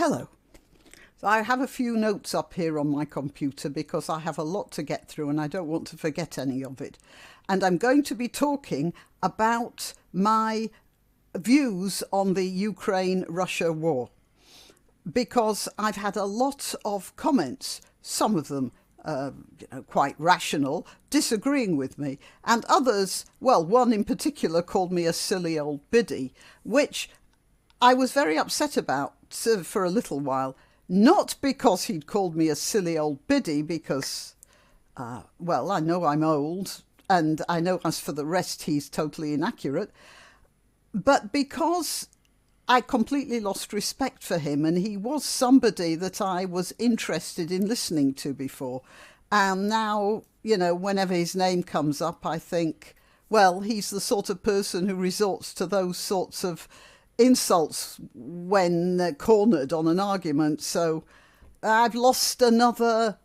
Hello. So I have a few notes up here on my computer because I have a lot to get through and I don't want to forget any of it. And I'm going to be talking about my views on the Ukraine-Russia war because I've had a lot of comments, some of them quite rational, disagreeing with me, and others, well, one in particular called me a silly old biddy, which I was very upset about for a little while, not because he'd called me a silly old biddy, because, well, I know I'm old, and I know as for the rest he's totally inaccurate, but because I completely lost respect for him, and he was somebody that I was interested in listening to before. And now, you know, whenever his name comes up, I think, well, he's the sort of person who resorts to those sorts of insults when cornered on an argument. So I've lost another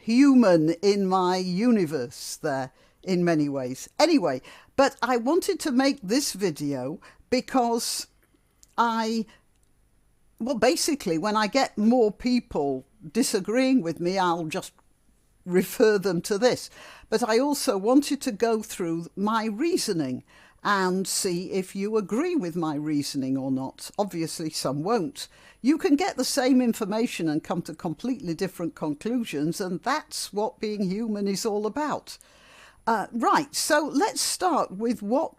human in my universe there in many ways. Anyway, but I wanted to make this video because basically, when I get more people disagreeing with me, I'll just refer them to this. But I also wanted to go through my reasoning and see if you agree with my reasoning or not. Obviously, some won't. You can get the same information and come to completely different conclusions, and that's what being human is all about. Right, so let's start with what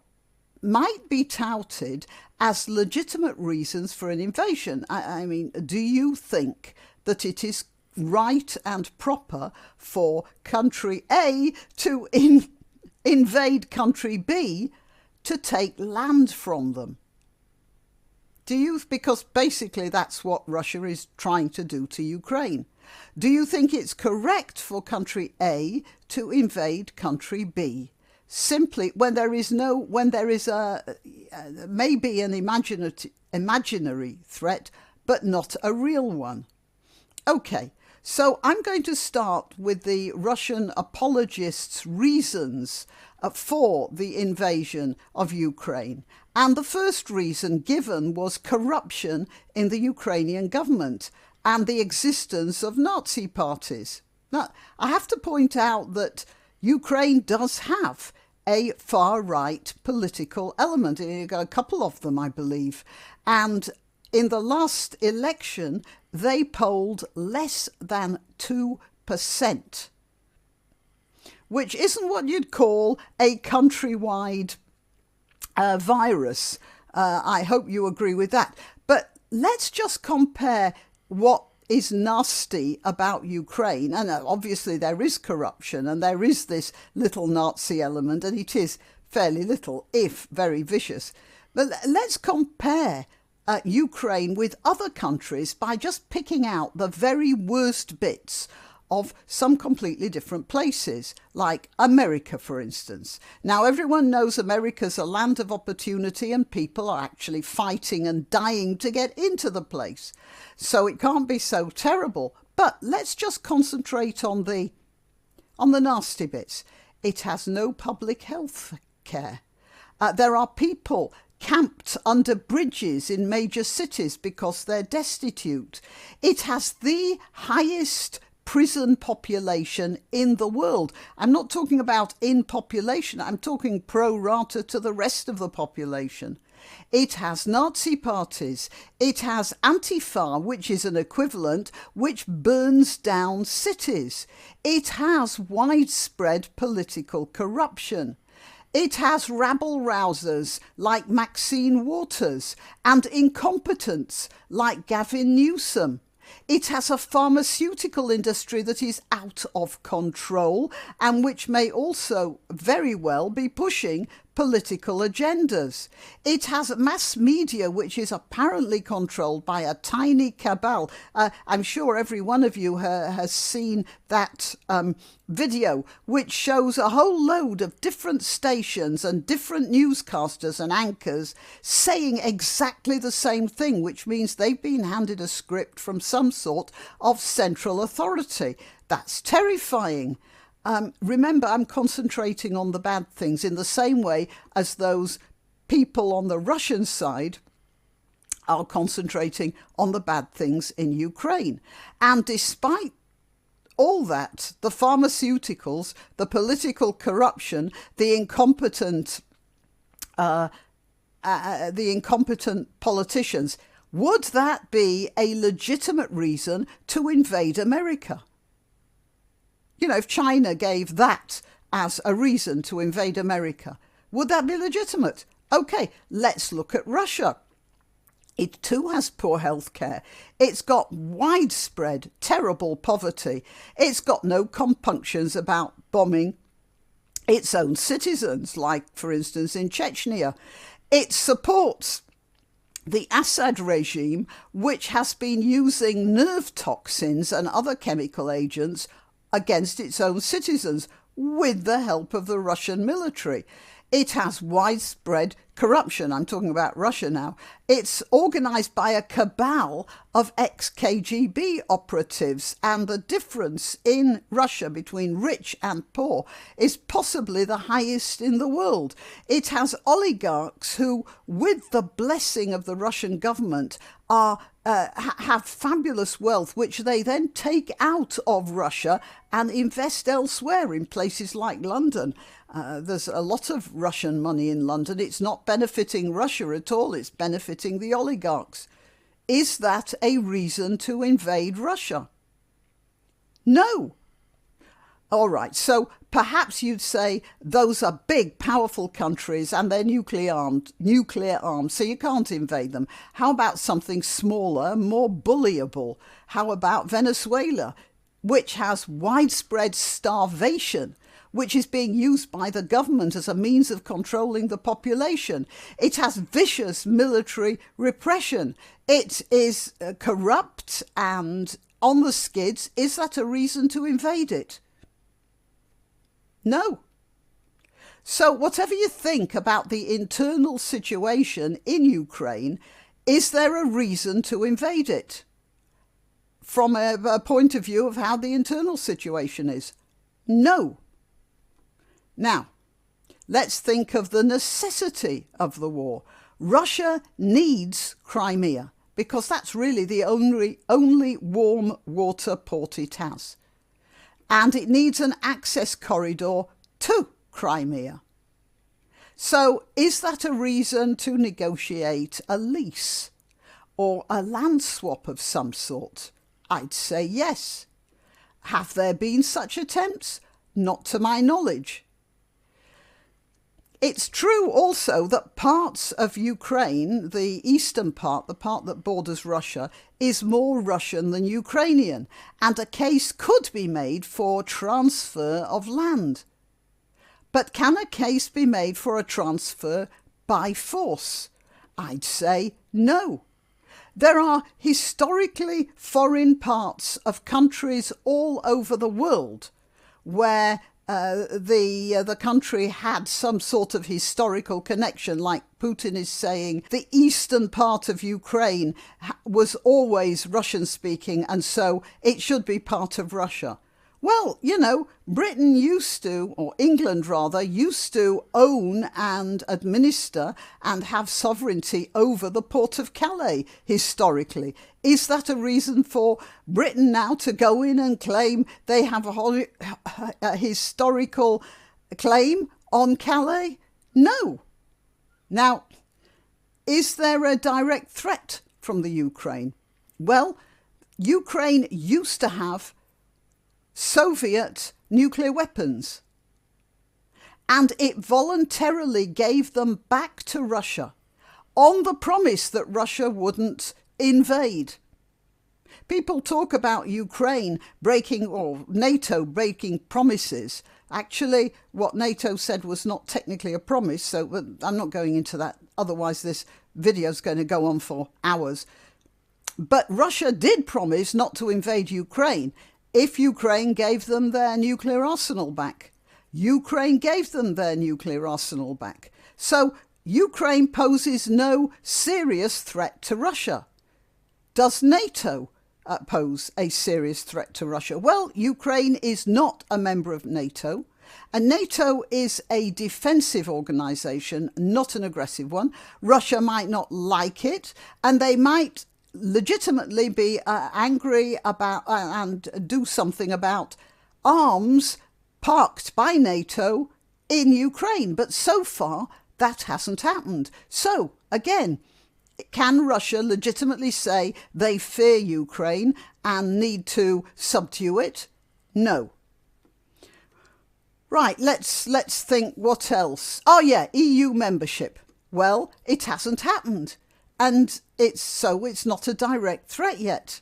might be touted as legitimate reasons for an invasion. I mean, do you think that it is right and proper for country A to invade country B to take land from them? Do you? Because basically that's what Russia is trying to do to Ukraine. Do you think it's correct for country A to invade country B? Simply when there is maybe an imaginary threat, but not a real one. Okay, so I'm going to start with the Russian apologists' reasons for the invasion of Ukraine. And the first reason given was corruption in the Ukrainian government and the existence of Nazi parties. Now, I have to point out that Ukraine does have a far-right political element, a couple of them, I believe. And in the last election, they polled less than 2%, which isn't what you'd call a countrywide virus. I hope you agree with that. But let's just compare what is nasty about Ukraine. And obviously there is corruption and there is this little Nazi element, and it is fairly little, if very vicious. But let's compare Ukraine with other countries by just picking out the very worst bits of some completely different places, like America, for instance. Now, everyone knows America's a land of opportunity and people are actually fighting and dying to get into the place. So it can't be so terrible. But let's just concentrate on the nasty bits. It has no public health care. There are people camped under bridges in major cities because they're destitute. It has the highest prison population in the world. I'm not talking about in population, I'm talking pro rata to the rest of the population. It has Nazi parties. It has Antifa, which is an equivalent, which burns down cities. It has widespread political corruption. It has rabble-rousers like Maxine Waters and incompetents like Gavin Newsom. It has a pharmaceutical industry that is out of control and which may also very well be pushing political agendas. It has mass media which is apparently controlled by a tiny cabal. I'm sure every one of you has seen that video which shows a whole load of different stations and different newscasters and anchors saying exactly the same thing, which means they've been handed a script from some sort of central authority. That's terrifying. Remember, I'm concentrating on the bad things in the same way as those people on the Russian side are concentrating on the bad things in Ukraine. And despite all that, the pharmaceuticals, the political corruption, the incompetent politicians, would that be a legitimate reason to invade America? You know, if China gave that as a reason to invade America, would that be legitimate? Okay, let's look at Russia. It too has poor health care. It's got widespread, terrible poverty. It's got no compunctions about bombing its own citizens, like, for instance, in Chechnya. It supports the Assad regime, which has been using nerve toxins and other chemical agents against its own citizens with the help of the Russian military. It has widespread corruption. I'm talking about Russia now. It's organised by a cabal of ex-KGB operatives, and the difference in Russia between rich and poor is possibly the highest in the world. It has oligarchs who, with the blessing of the Russian government, have fabulous wealth, which they then take out of Russia and invest elsewhere in places like London. There's a lot of Russian money in London. It's not benefiting Russia at all. It's benefiting the oligarchs. Is that a reason to invade Russia? No. All right, so perhaps you'd say those are big, powerful countries and they're nuclear armed, so you can't invade them. How about something smaller, more bullyable? How about Venezuela, which has widespread starvation, which is being used by the government as a means of controlling the population? It has vicious military repression. It is corrupt and on the skids. Is that a reason to invade it? No. So whatever you think about the internal situation in Ukraine, is there a reason to invade it? From a point of view of how the internal situation is? No. Now, let's think of the necessity of the war. Russia needs Crimea because that's really the only warm water port it has. And it needs an access corridor to Crimea. So is that a reason to negotiate a lease or a land swap of some sort? I'd say yes. Have there been such attempts? Not to my knowledge. It's true also that parts of Ukraine, the eastern part, the part that borders Russia, is more Russian than Ukrainian, and a case could be made for transfer of land. But can a case be made for a transfer by force? I'd say no. There are historically foreign parts of countries all over the world where the country had some sort of historical connection, like Putin is saying the eastern part of Ukraine was always Russian-speaking and so it should be part of Russia. Well, you know, Britain used to, or England rather, used to own and administer and have sovereignty over the port of Calais historically. Is that a reason for Britain now to go in and claim they have a historical claim on Calais? No. Now, is there a direct threat from the Ukraine? Well, Ukraine used to have Soviet nuclear weapons, and it voluntarily gave them back to Russia on the promise that Russia wouldn't invade. People talk about Ukraine breaking, or NATO breaking promises. Actually, what NATO said was not technically a promise, so I'm not going into that. Otherwise, this video is going to go on for hours. But Russia did promise not to invade Ukraine if Ukraine gave them their nuclear arsenal back. Ukraine gave them their nuclear arsenal back. So Ukraine poses no serious threat to Russia. Does NATO pose a serious threat to Russia? Well, Ukraine is not a member of NATO. And NATO is a defensive organisation, not an aggressive one. Russia might not like it, and they might legitimately be angry about and do something about arms parked by NATO in Ukraine. But so far, that hasn't happened. So, again, can Russia legitimately say they fear Ukraine and need to subdue it? No. Right, let's think what else. Oh yeah, EU membership. Well, it hasn't happened. And it's not a direct threat yet.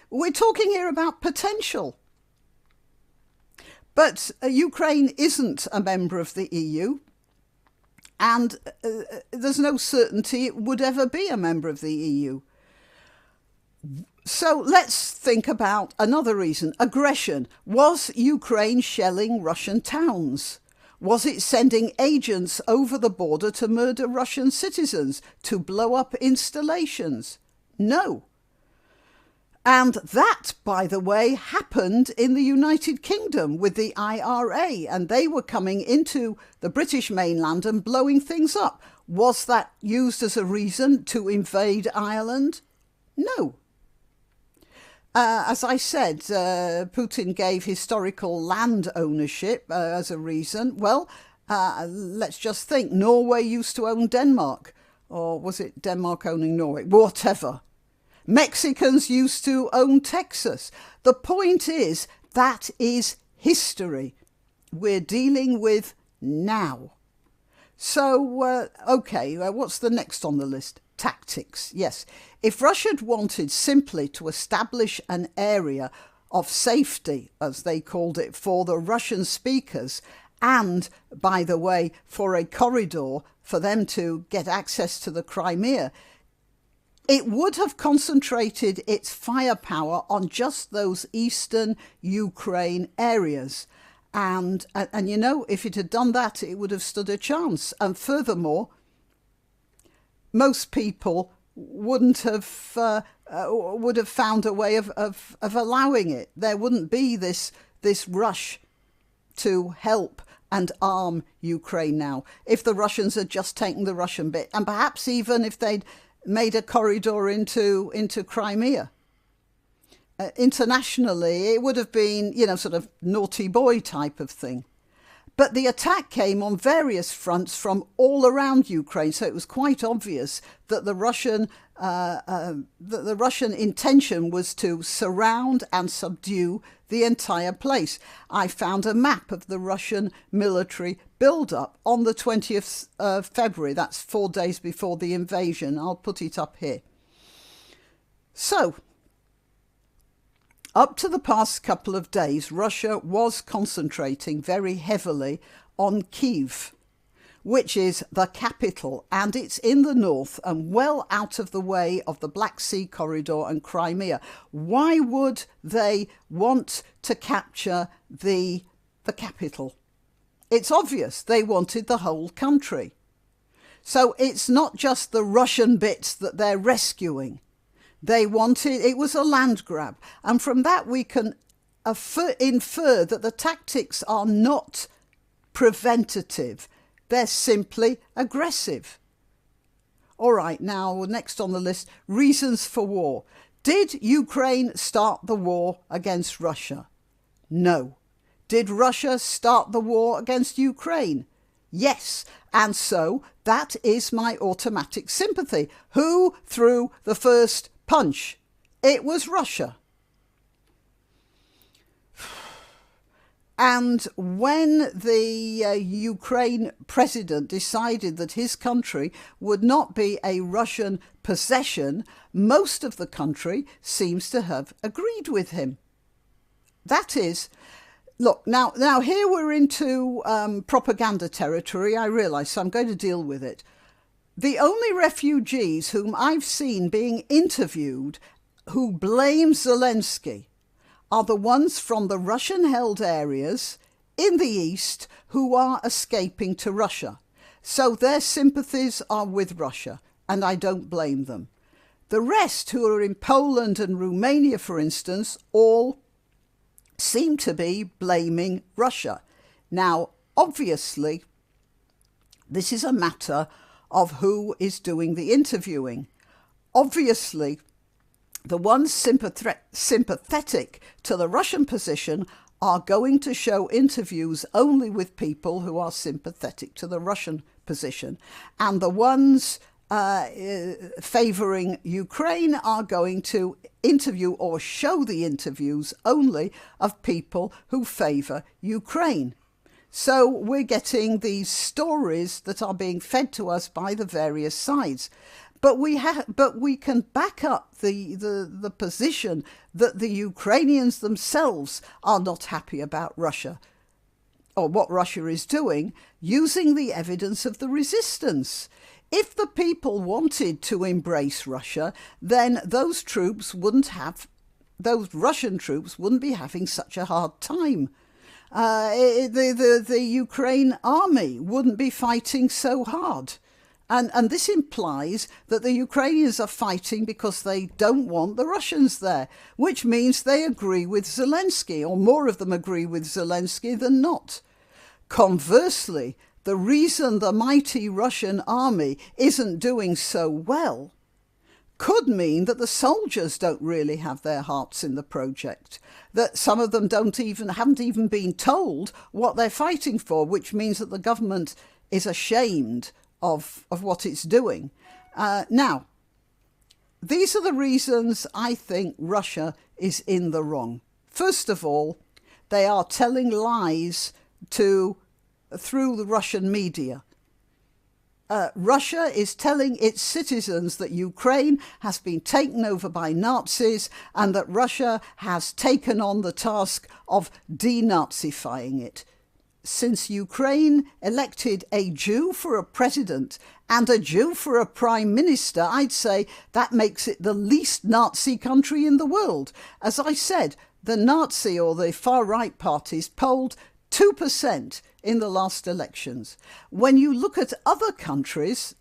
We're talking here about potential. But Ukraine isn't a member of the EU. And there's no certainty it would ever be a member of the EU. So let's think about another reason. Aggression. Was Ukraine shelling Russian towns? Was it sending agents over the border to murder Russian citizens, to blow up installations? No. And that, by the way, happened in the United Kingdom with the IRA, and they were coming into the British mainland and blowing things up. Was that used as a reason to invade Ireland? No. As I said, Putin gave historical land ownership as a reason. Well, let's just think. Norway used to own Denmark. Or was it Denmark owning Norway? Whatever. Mexicans used to own Texas. The point is, that is history. We're dealing with now. So, okay, what's the next on the list? Tactics, yes. If Russia had wanted simply to establish an area of safety, as they called it, for the Russian speakers, and, by the way, for a corridor for them to get access to the Crimea, it would have concentrated its firepower on just those eastern Ukraine areas. And you know, if it had done that, it would have stood a chance. And furthermore, most people would have found a way of allowing it. There wouldn't be this rush to help and arm Ukraine now if the Russians had just taken the Russian bit, and perhaps even if they'd made a corridor into Crimea. Internationally, it would have been, sort of naughty boy type of thing. But the attack came on various fronts from all around Ukraine, so it was quite obvious that the Russian intention was to surround and subdue the entire place. I found a map of the Russian military build-up on the 20th of February. That's 4 days before the invasion. I'll put it up here. So, up to the past couple of days, Russia was concentrating very heavily on Kyiv, which is the capital, and it's in the north and well out of the way of the Black Sea corridor and Crimea. Why would they want to capture the capital? It's obvious. They wanted the whole country. So it's not just the Russian bits that they're rescuing. They wanted, it was a land grab. And from that we can infer that the tactics are not preventative. They're simply aggressive. All right, now next on the list, reasons for war. Did Ukraine start the war against Russia? No. Did Russia start the war against Ukraine? Yes. And so that is my automatic sympathy. Who threw the first punch? It was Russia. And when the Ukraine president decided that his country would not be a Russian possession, most of the country seems to have agreed with him. That is, look, now here we're into propaganda territory, I realise, so I'm going to deal with it. The only refugees whom I've seen being interviewed who blame Zelensky are the ones from the Russian-held areas in the east who are escaping to Russia. So their sympathies are with Russia, and I don't blame them. The rest, who are in Poland and Romania, for instance, all seem to be blaming Russia. Now, obviously, this is a matter of who is doing the interviewing. Obviously, the ones sympathetic to the Russian position are going to show interviews only with people who are sympathetic to the Russian position. And the ones favouring Ukraine are going to interview or show the interviews only of people who favour Ukraine. So we're getting these stories that are being fed to us by the various sides. But we can back up the position that the Ukrainians themselves are not happy about Russia or what Russia is doing, using the evidence of the resistance. If the people wanted to embrace Russia, then those Russian troops wouldn't be having such a hard time. The Ukraine army wouldn't be fighting so hard. And this implies that the Ukrainians are fighting because they don't want the Russians there, which means they agree with Zelensky, or more of them agree with Zelensky than not. Conversely, the reason the mighty Russian army isn't doing so well could mean that the soldiers don't really have their hearts in the project, that some of them haven't even been told what they're fighting for, which means that the government is ashamed of what it's doing. Now, these are the reasons I think Russia is in the wrong. First of all, they are telling lies through the Russian media. Russia is telling its citizens that Ukraine has been taken over by Nazis and that Russia has taken on the task of denazifying it. Since Ukraine elected a Jew for a president and a Jew for a prime minister, I'd say that makes it the least Nazi country in the world. As I said, the Nazi or the far-right parties polled 2% in the last elections. When you look at other countries,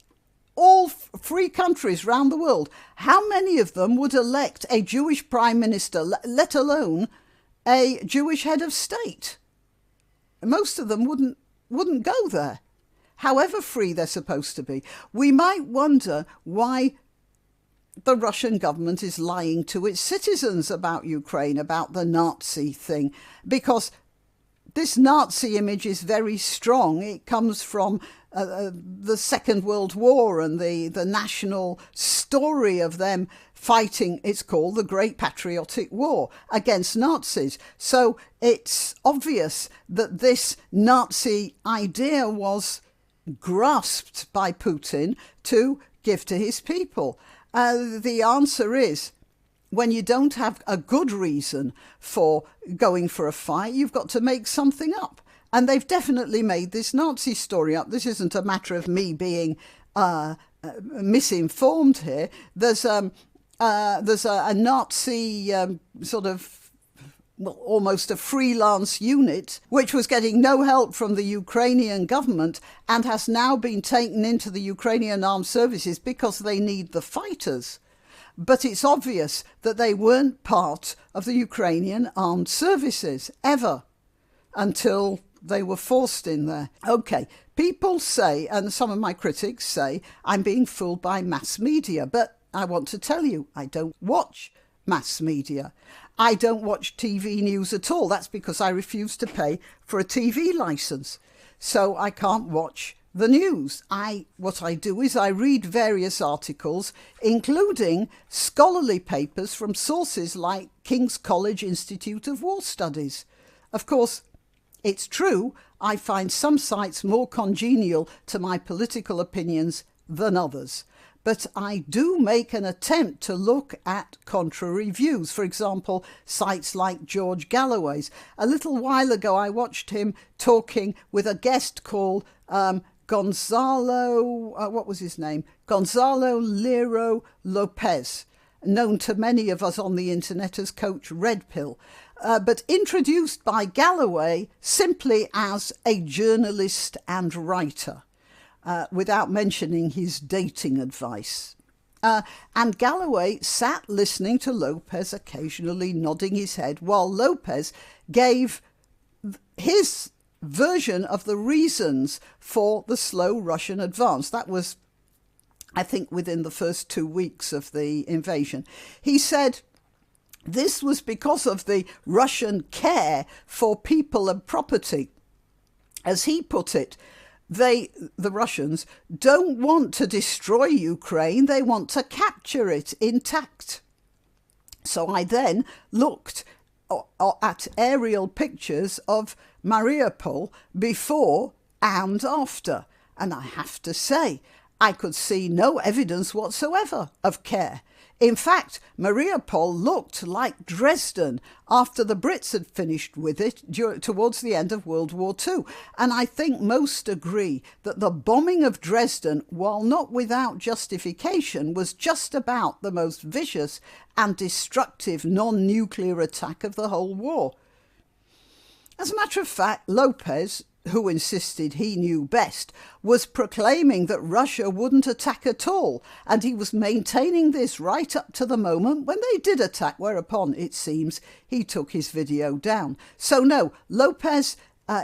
all free countries around the world, how many of them would elect a Jewish prime minister, let alone a Jewish head of state? Most of them wouldn't go there, however free they're supposed to be. We might wonder why the Russian government is lying to its citizens about Ukraine, about the Nazi thing, because this Nazi image is very strong. It comes from the Second World War and the national story of them fighting, it's called the Great Patriotic War, against Nazis. So it's obvious that this Nazi idea was grasped by Putin to give to his people. The answer is, when you don't have a good reason for going for a fight, you've got to make something up. And they've definitely made this Nazi story up. This isn't a matter of me being misinformed here. There's a Nazi almost a freelance unit, which was getting no help from the Ukrainian government and has now been taken into the Ukrainian armed services because they need the fighters. But it's obvious that they weren't part of the Ukrainian armed services, ever, until they were forced in there. Okay, people say, and some of my critics say, I'm being fooled by mass media, but I want to tell you, I don't watch mass media. I don't watch TV news at all. That's because I refuse to pay for a TV license. So I can't watch the news. What I do is I read various articles, including scholarly papers from sources like King's College Institute of War Studies. Of course, it's true, I find some sites more congenial to my political opinions than others. But I do make an attempt to look at contrary views. For example, sites like George Galloway's. A little while ago, I watched him talking with a guest called Gonzalo, what was his name? Gonzalo Lero Lopez, known to many of us on the internet as Coach Red Pill, but introduced by Galloway simply as a journalist and writer, without mentioning his dating advice. And Galloway sat listening to Lopez, occasionally nodding his head, while Lopez gave his version of the reasons for the slow Russian advance. That was, I think, within the first 2 weeks of the invasion. He said this was because of the Russian care for people and property. As he put it, the Russians, don't want to destroy Ukraine, they want to capture it intact. So I then looked at aerial pictures of Mariupol before and after, and I have to say, I could see no evidence whatsoever of care. In fact, Mariupol looked like Dresden after the Brits had finished with it towards the end of World War II. And I think most agree that the bombing of Dresden, while not without justification, was just about the most vicious and destructive non-nuclear attack of the whole war. As a matter of fact, Lopez, who insisted he knew best, was proclaiming that Russia wouldn't attack at all, and he was maintaining this right up to the moment when they did attack, whereupon, it seems, he took his video down. So no, Lopez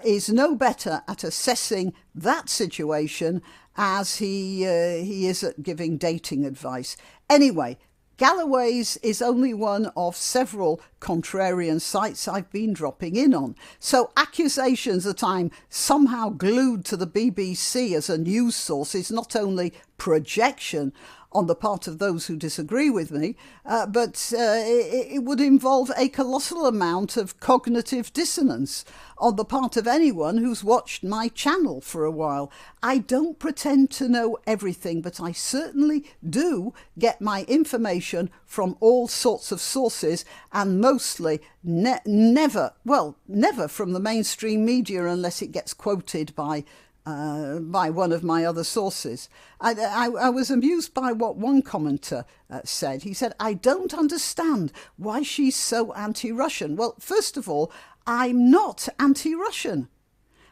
is no better at assessing that situation as he is at giving dating advice. Anyway, Galloway's is only one of several contrarian sites I've been dropping in on. So accusations that I'm somehow glued to the BBC as a news source is not only projection on the part of those who disagree with me, but it would involve a colossal amount of cognitive dissonance on the part of anyone who's watched my channel for a while. I don't pretend to know everything, but I certainly do get my information from all sorts of sources, and mostly never from the mainstream media unless it gets quoted by one of my other sources. I was amused by what one commenter said. He said, I don't understand why she's so anti-Russian. Well, first of all, I'm not anti-Russian.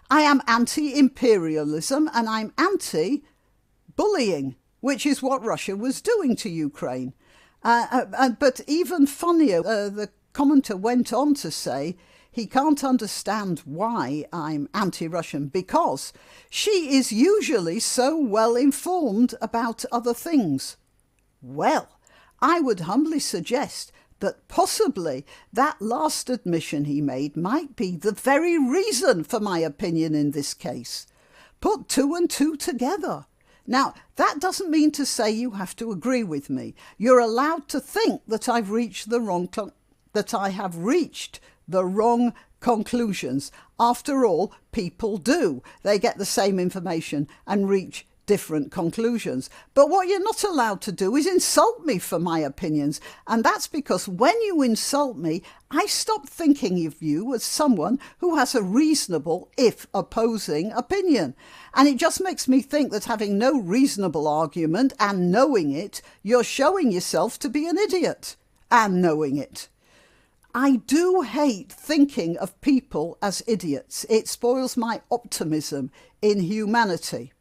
I am anti-imperialism and I'm anti-bullying, which is what Russia was doing to Ukraine. But even funnier, the commenter went on to say, he can't understand why I'm anti-Russian because she is usually so well informed about other things. Well, I would humbly suggest that possibly that last admission he made might be the very reason for my opinion in this case. Put 2 and 2 together. Now, that doesn't mean to say you have to agree with me. You're allowed to think that I have reached the wrong conclusions. After all, people do. They get the same information and reach different conclusions. But what you're not allowed to do is insult me for my opinions. And that's because when you insult me, I stop thinking of you as someone who has a reasonable, if opposing, opinion. And it just makes me think that having no reasonable argument and knowing it, you're showing yourself to be an idiot and knowing it. I do hate thinking of people as idiots. It spoils my optimism in humanity.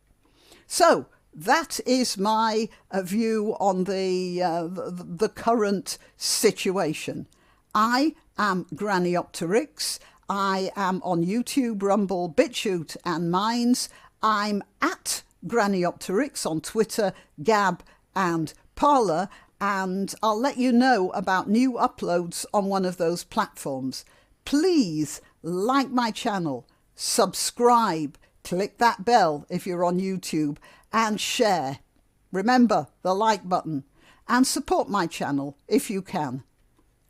So that is my view on the current situation. I am Graniopteryx. I am on YouTube, Rumble, BitChute and Minds. I'm at Graniopteryx on Twitter, Gab and Parler. And I'll let you know about new uploads on one of those platforms. Please like my channel, subscribe, click that bell if you're on YouTube, and share. Remember the like button, and support my channel if you can.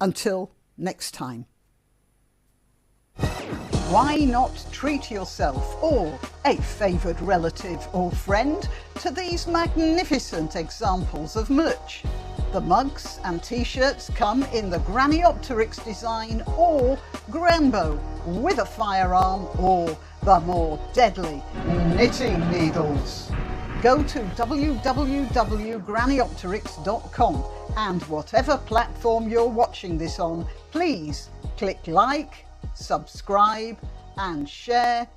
Until next time. Why not treat yourself or a favoured relative or friend to these magnificent examples of merch? The mugs and t-shirts come in the Graniopteryx design or Granbo with a firearm or the more deadly knitting needles. Go to www.graniopteryx.com and whatever platform you're watching this on, please click like, subscribe and share.